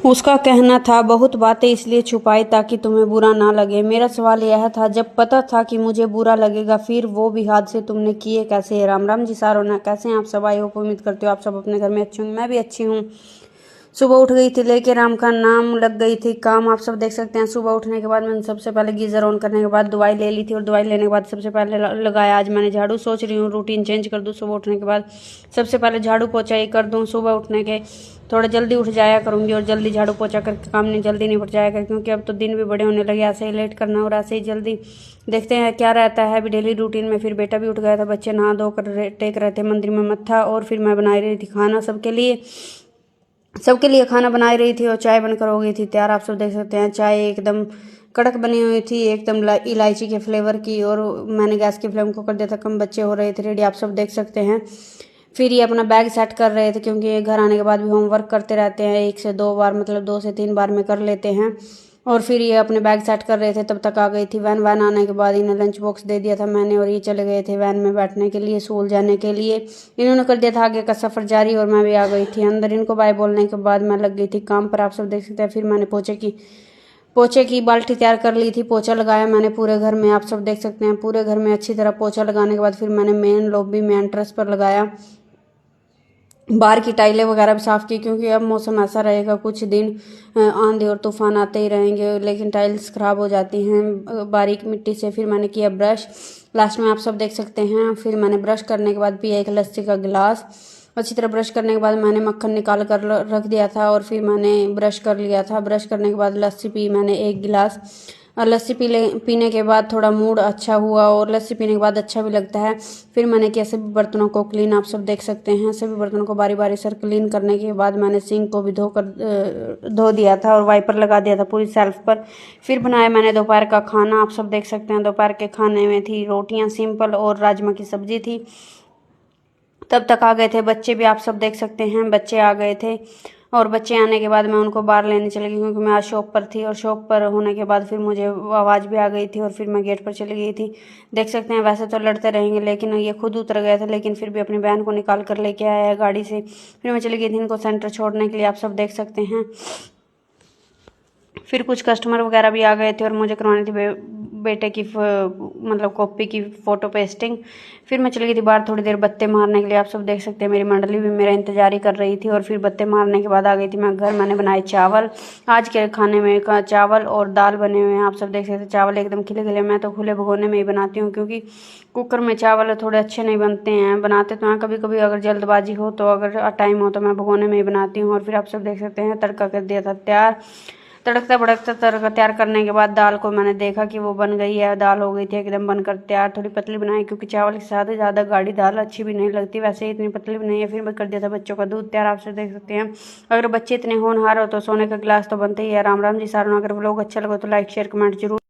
उसका कहना था बहुत बातें इसलिए छुपाई ताकि तुम्हें बुरा ना लगे। मेरा सवाल यह था, जब पता था कि मुझे बुरा लगेगा फिर वो भी हादसे तुमने किए कैसे? राम राम जी सारों, कैसे हैं आप सब? आई होप उम्मीद करते हो आप सब अपने घर में अच्छे होंगे। मैं भी अच्छी हूँ। सुबह उठ गई थी, लेके राम का नाम लग गई थी काम। आप सब देख सकते हैं सुबह उठने के बाद मैंने सबसे पहले गीजर ऑन करने के बाद दवाई ले ली थी, और दवाई लेने के बाद सबसे पहले लगाया आज मैंने झाड़ू। सोच रही हूँ रूटीन चेंज कर दूँ, सुबह उठने के बाद सबसे पहले झाड़ू पोछा ही कर दूँ। सुबह उठने के थोड़ा जल्दी उठ जाया करूँगी और जल्दी झाड़ू पोछा करके काम नहीं जल्दी निपट जाएगा, क्योंकि अब तो दिन भी बड़े होने लगे। ऐसे ही लेट करना और ऐसे ही जल्दी देखते हैं क्या रहता है अभी डेली रूटीन में। फिर बेटा भी उठ गया था, बच्चे नहा धो कर टेक रहे थे मंदिर में मत्था, और फिर मैं बना रही थी खाना सबके लिए खाना बना रही थी, और चाय बनकर हो गई थी तैयार। आप सब देख सकते हैं चाय एकदम कड़क बनी हुई थी, एकदम इलायची के फ्लेवर की, और मैंने गैस की फ्लेम को कर दिया था कम। बच्चे हो रहे थे रेडी, आप सब देख सकते हैं। फिर ये अपना बैग सेट कर रहे थे, क्योंकि ये घर आने के बाद भी होमवर्क करते रहते हैं, 1 से 2 बार, मतलब 2 से 3 बार में कर लेते हैं। और फिर ये अपने बैग सेट कर रहे थे, तब तक आ गई थी वैन आने के बाद इन्हें लंच बॉक्स दे दिया था मैंने, और ये चले गए थे वैन में बैठने के लिए, स्कूल जाने के लिए। इन्होंने कर दिया था आगे का सफ़र जारी, और मैं भी आ गई थी अंदर। इनको बाय बोलने के बाद मैं लग गई थी काम पर, आप सब देख सकते हैं। फिर मैंने पोछे की बाल्टी तैयार कर ली थी, पोछा लगाया मैंने पूरे घर में। आप सब देख सकते हैं पूरे घर में अच्छी तरह पोछा लगाने के बाद फिर मैंने मेन लॉबी में एंट्रेंस पर लगाया, बाहर की टाइलें वगैरह भी साफ़ की, क्योंकि अब मौसम ऐसा रहेगा कुछ दिन आंधी और तूफान आते ही रहेंगे, लेकिन टाइल्स ख़राब हो जाती हैं बारीक मिट्टी से। फिर मैंने किया ब्रश, लास्ट में आप सब देख सकते हैं। फिर मैंने ब्रश करने के बाद पिया एक लस्सी का गिलास। अच्छी तरह ब्रश करने के बाद मैंने मक्खन निकाल कर रख दिया था, और फिर मैंने ब्रश कर लिया था। ब्रश करने के बाद लस्सी पी मैंने 1 गिलास। और लस्सी पीने के बाद थोड़ा मूड अच्छा हुआ, और लस्सी पीने के बाद अच्छा भी लगता है। फिर मैंने किया सभी बर्तनों को क्लीन, आप सब देख सकते हैं। सभी बर्तनों को बारी बारी से क्लीन करने के बाद मैंने सिंक को भी धो दिया था, और वाइपर लगा दिया था पूरी शेल्फ पर। फिर बनाया मैंने दोपहर का खाना, आप सब देख सकते हैं। दोपहर के खाने में थी रोटियां सिंपल, और राजमा की सब्जी थी। तब तक आ गए थे बच्चे भी, आप सब देख सकते हैं बच्चे आ गए थे। और बच्चे आने के बाद मैं उनको बाहर लेने चली गई, क्योंकि मैं आज शॉप पर थी, और शॉप पर होने के बाद फिर मुझे आवाज़ भी आ गई थी, और फिर मैं गेट पर चली गई थी। देख सकते हैं वैसे तो लड़ते रहेंगे, लेकिन ये खुद उतर गए थे, लेकिन फिर भी अपनी बहन को निकाल कर लेके आया है गाड़ी से। फिर मैं चली गई थी इनको सेंटर छोड़ने के लिए, आप सब देख सकते हैं। फिर कुछ कस्टमर वगैरह भी आ गए थे, और मुझे करवानी थी बेटे की मतलब कॉपी की फ़ोटो पेस्टिंग। फिर मैं चली गई थी बाहर थोड़ी देर बत्ते मारने के लिए, आप सब देख सकते हैं। मेरी मंडली भी मेरा इंतजार ही कर रही थी, और फिर बत्ते मारने के बाद आ गई थी मैं घर। मैंने बनाए चावल, आज के खाने में चावल और दाल बने हुए हैं, आप सब देख सकते हैं। चावल एकदम खिले खिले, मैं तो खुले भगोने में ही बनाती हूँ, क्योंकि कुकर में चावल थोड़े अच्छे नहीं बनते हैं। बनाते तो हैं कभी कभी, अगर जल्दबाजी हो तो, अगर टाइम हो तो मैं भगोने में ही बनाती हूँ। और फिर आप सब देख सकते हैं तड़का कर दिया था तैयार। तड़कता भड़कता तड़का तैयार करने के बाद दाल को मैंने देखा कि वो बन गई है। दाल हो गई थी एकदम बनकर तैयार। थोड़ी पतली बनाई, क्योंकि चावल के साथ ज़्यादा गाढ़ी दाल अच्छी भी नहीं लगती, वैसे ही इतनी पतली भी नहीं है। फिर मैं कर दिया था बच्चों का दूध तैयार, आप से देख सकते हैं। अगर बच्चे इतने होनहार हो तो सोने का गिलास तो बनते ही है। राम राम जी सारों, अगर व्लॉग अच्छा लगा तो लाइक शेयर कमेंट जरूर।